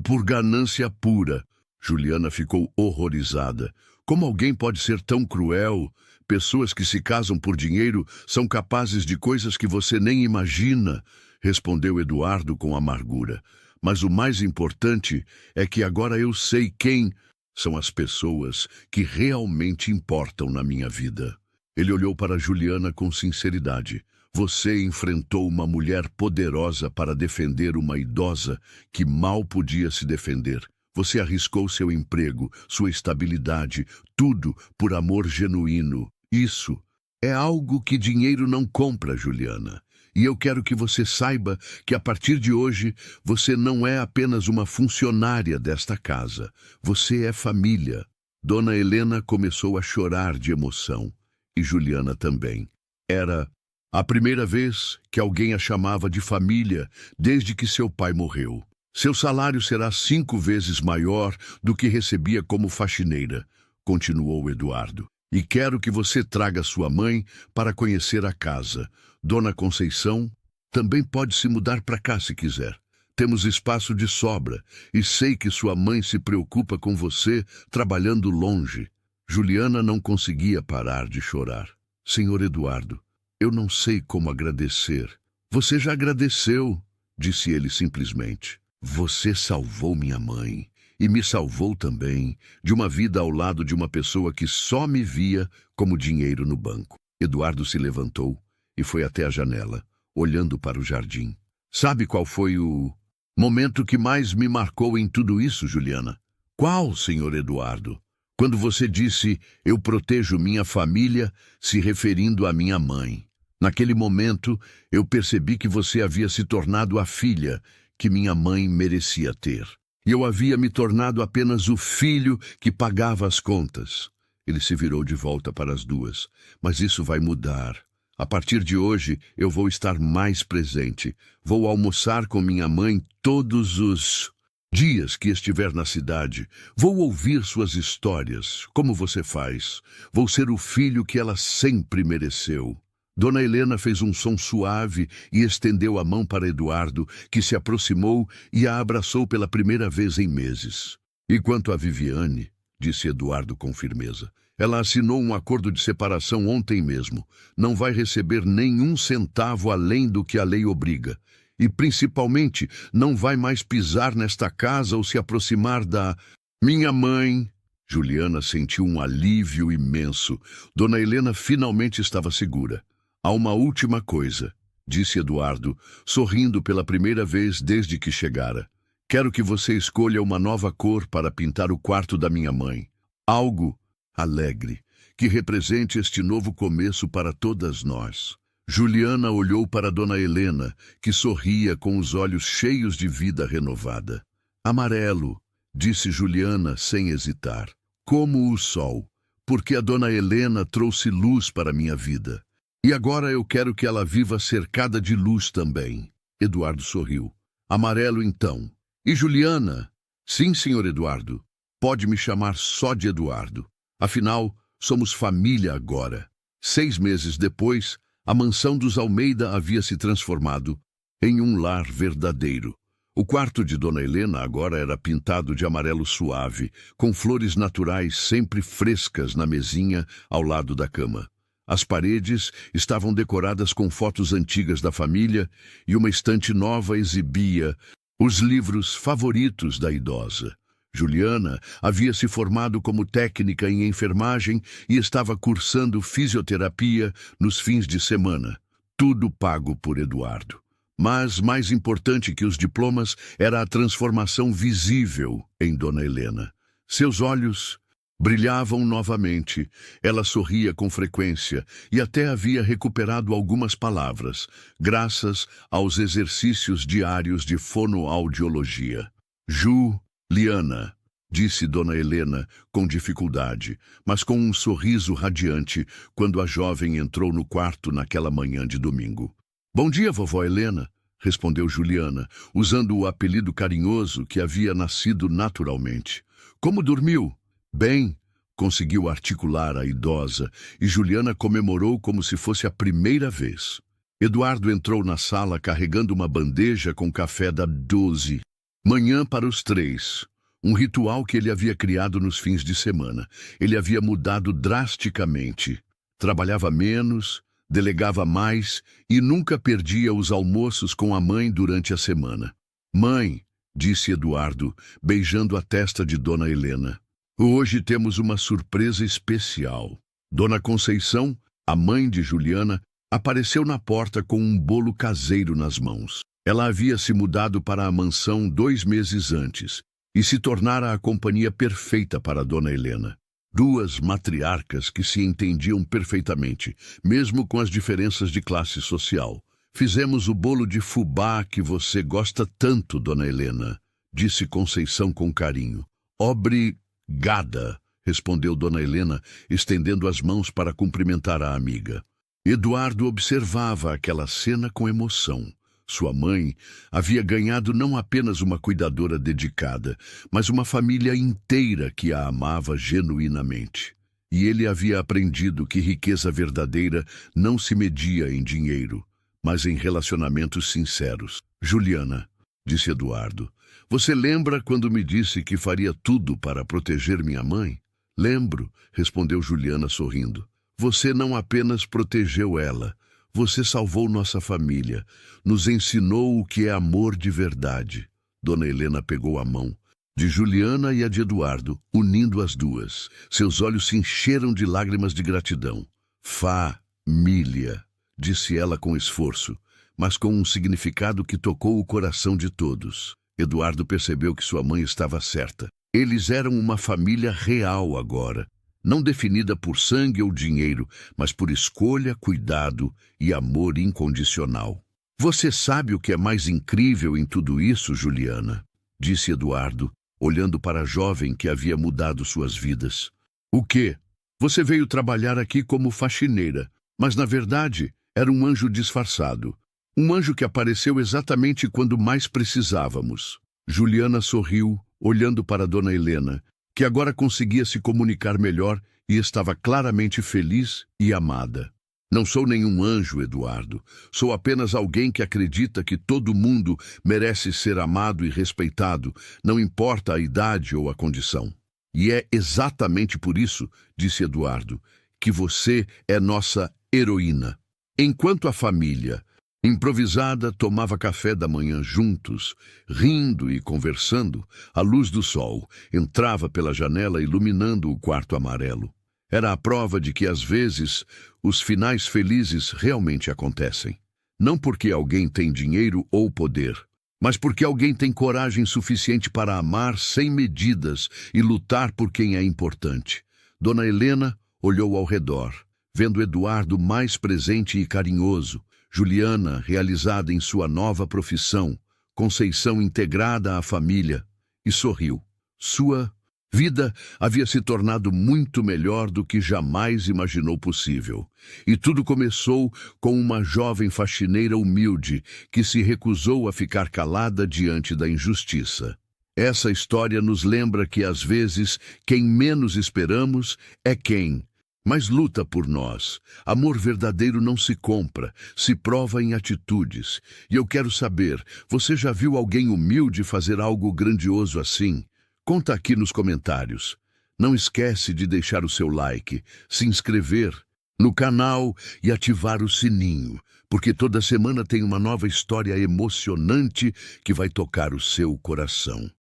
por ganância pura. Juliana ficou horrorizada. Como alguém pode ser tão cruel? Pessoas que se casam por dinheiro são capazes de coisas que você nem imagina, respondeu Eduardo com amargura. Mas o mais importante é que agora eu sei quem são as pessoas que realmente importam na minha vida. Ele olhou para Juliana com sinceridade. Você enfrentou uma mulher poderosa para defender uma idosa que mal podia se defender. Você arriscou seu emprego, sua estabilidade, tudo por amor genuíno. Isso é algo que dinheiro não compra, Juliana. E eu quero que você saiba que a partir de hoje você não é apenas uma funcionária desta casa. Você é família. Dona Helena começou a chorar de emoção. E Juliana também. Era a primeira vez que alguém a chamava de família desde que seu pai morreu. Seu salário será 5 vezes maior do que recebia como faxineira, continuou Eduardo. E quero que você traga sua mãe para conhecer a casa. Dona Conceição também pode se mudar para cá se quiser. Temos espaço de sobra e sei que sua mãe se preocupa com você trabalhando longe. Juliana não conseguia parar de chorar. Senhor Eduardo, eu não sei como agradecer. Você já agradeceu, disse ele simplesmente. Você salvou minha mãe e me salvou também de uma vida ao lado de uma pessoa que só me via como dinheiro no banco. Eduardo se levantou e foi até a janela, olhando para o jardim. Sabe qual foi o momento que mais me marcou em tudo isso, Juliana? Qual, senhor Eduardo? Quando você disse, eu protejo minha família, se referindo à minha mãe. Naquele momento, eu percebi que você havia se tornado a filha que minha mãe merecia ter. E eu havia me tornado apenas o filho que pagava as contas. Ele se virou de volta para as duas. Mas isso vai mudar. A partir de hoje, eu vou estar mais presente. Vou almoçar com minha mãe todos os dias que estiver na cidade. Vou ouvir suas histórias, como você faz. Vou ser o filho que ela sempre mereceu. Dona Helena fez um som suave e estendeu a mão para Eduardo, que se aproximou e a abraçou pela primeira vez em meses. E quanto a Viviane, disse Eduardo com firmeza, ela assinou um acordo de separação ontem mesmo. Não vai receber nenhum centavo além do que a lei obriga. E, principalmente, não vai mais pisar nesta casa ou se aproximar da... Minha mãe... Juliana sentiu um alívio imenso. Dona Helena finalmente estava segura. Há uma última coisa, disse Eduardo, sorrindo pela primeira vez desde que chegara. Quero que você escolha uma nova cor para pintar o quarto da minha mãe. Algo alegre, que represente este novo começo para todas nós. Juliana olhou para Dona Helena, que sorria com os olhos cheios de vida renovada. Amarelo, disse Juliana sem hesitar. Como o sol, porque a Dona Helena trouxe luz para minha vida. E agora eu quero que ela viva cercada de luz também. Eduardo sorriu. Amarelo então. E Juliana? Sim, senhor Eduardo. Pode me chamar só de Eduardo. Afinal, somos família agora. 6 meses depois, a mansão dos Almeida havia se transformado em um lar verdadeiro. O quarto de Dona Helena agora era pintado de amarelo suave, com flores naturais sempre frescas na mesinha ao lado da cama. As paredes estavam decoradas com fotos antigas da família e uma estante nova exibia os livros favoritos da idosa. Juliana havia se formado como técnica em enfermagem e estava cursando fisioterapia nos fins de semana. Tudo pago por Eduardo. Mas, mais importante que os diplomas, era a transformação visível em Dona Helena. Seus olhos brilhavam novamente, ela sorria com frequência e até havia recuperado algumas palavras, graças aos exercícios diários de fonoaudiologia. Juliana, disse Dona Helena com dificuldade, mas com um sorriso radiante, quando a jovem entrou no quarto naquela manhã de domingo. Bom dia, vovó Helena, respondeu Juliana, usando o apelido carinhoso que havia nascido naturalmente. Como dormiu? Bem, conseguiu articular a idosa, e Juliana comemorou como se fosse a primeira vez. Eduardo entrou na sala carregando uma bandeja com café da 12. Manhã para os 3. Um ritual que ele havia criado nos fins de semana. Ele havia mudado drasticamente. Trabalhava menos, delegava mais e nunca perdia os almoços com a mãe durante a semana. Mãe, disse Eduardo, beijando a testa de Dona Helena. Hoje temos uma surpresa especial. Dona Conceição, a mãe de Juliana, apareceu na porta com um bolo caseiro nas mãos. Ela havia se mudado para a mansão 2 meses antes e se tornara a companhia perfeita para Dona Helena. 2 matriarcas que se entendiam perfeitamente, mesmo com as diferenças de classe social. Fizemos o bolo de fubá que você gosta tanto, Dona Helena, disse Conceição com carinho. Obrigada, respondeu Dona Helena, estendendo as mãos para cumprimentar a amiga. Eduardo observava aquela cena com emoção. Sua mãe havia ganhado não apenas uma cuidadora dedicada, mas uma família inteira que a amava genuinamente. E ele havia aprendido que riqueza verdadeira não se media em dinheiro, mas em relacionamentos sinceros. Juliana, disse Eduardo, você lembra quando me disse que faria tudo para proteger minha mãe? Lembro, respondeu Juliana sorrindo. Você não apenas protegeu ela, você salvou nossa família, nos ensinou o que é amor de verdade. Dona Helena pegou a mão de Juliana e a de Eduardo, unindo as duas. Seus olhos se encheram de lágrimas de gratidão. Família, disse ela com esforço, mas com um significado que tocou o coração de todos. Eduardo percebeu que sua mãe estava certa. Eles eram uma família real agora. Não definida por sangue ou dinheiro, mas por escolha, cuidado e amor incondicional. Você sabe o que é mais incrível em tudo isso, Juliana? Disse Eduardo, olhando para a jovem que havia mudado suas vidas. O quê? Você veio trabalhar aqui como faxineira, mas na verdade era um anjo disfarçado. Um anjo que apareceu exatamente quando mais precisávamos. Juliana sorriu, olhando para Dona Helena, que agora conseguia se comunicar melhor e estava claramente feliz e amada. Não sou nenhum anjo, Eduardo. Sou apenas alguém que acredita que todo mundo merece ser amado e respeitado, não importa a idade ou a condição. E é exatamente por isso, disse Eduardo, que você é nossa heroína. Enquanto a família Improvisada, tomava café da manhã juntos, rindo e conversando. A luz do sol entrava pela janela iluminando o quarto amarelo. Era a prova de que, às vezes, os finais felizes realmente acontecem. Não porque alguém tem dinheiro ou poder, mas porque alguém tem coragem suficiente para amar sem medidas e lutar por quem é importante. Dona Helena olhou ao redor, vendo Eduardo mais presente e carinhoso, Juliana realizada em sua nova profissão, Conceição integrada à família, e sorriu. Sua vida havia se tornado muito melhor do que jamais imaginou possível. E tudo começou com uma jovem faxineira humilde que se recusou a ficar calada diante da injustiça. Essa história nos lembra que, às vezes, quem menos esperamos é quem mais luta por nós. Amor verdadeiro não se compra, se prova em atitudes. E eu quero saber, você já viu alguém humilde fazer algo grandioso assim? Conta aqui nos comentários. Não esquece de deixar o seu like, se inscrever no canal e ativar o sininho, porque toda semana tem uma nova história emocionante que vai tocar o seu coração.